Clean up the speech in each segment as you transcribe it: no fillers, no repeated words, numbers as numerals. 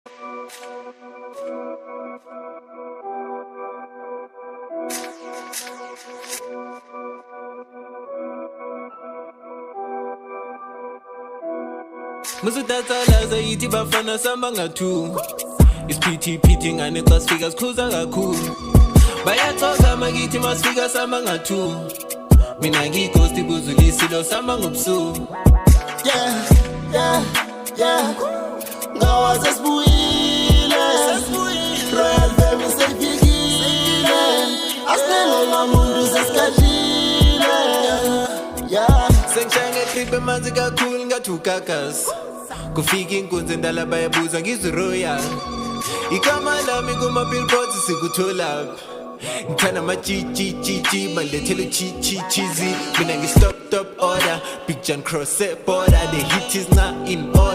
Musudatsalaza yithi bafana samba nga-2 isiphithiphithi ngane xa sifika sikhuza kakhulu bayathoka makithi masifika samba nga-2 mina ngiyighosti buzulisilo samba ngobusuku ngawaze sibuyile Royal Family seyifikile asinelela muntu sesikadlile sengishaya ngetrip emanzi kakhulu ngathi ugagas kufika inkunzi endala bayabuza ngizi-royal igama lami kuma-billboards sikutholaphi ngithanda ama-G balethela u-cheesy mina ngi-stop order Big John cross border the hit is not in order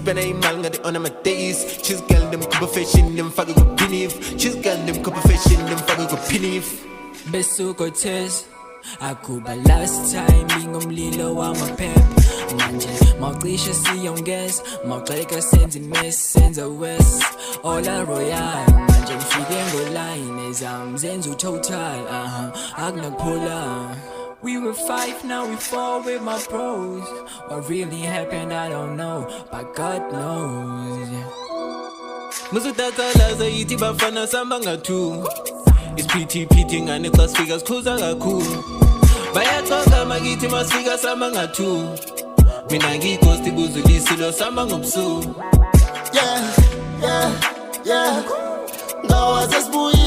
spend imali ngati-on ama-days cheese girl them kuba fashion them fake ku-pinif cheese girl them kuba fashion them fake ku-pinif besuko test akuba last time ingumlilo wamaphep manje mawucishe siyongeza mawuxeka senza imess senza west ola royal manje ngifike ngoline ezam zenza utotal akunakuphula. We were 5, now we 4 with my bros. What really happened, I don't know, but God knows. Musudatsalaza yithi bafana samba nga-2 isiphithiphithi ngane xa sifika sikhuza kakhulu bayathoka makithi masifika samba nga-2 mina ngiyighosti buzulisilo samba ngobusuku ngawaze sibuyile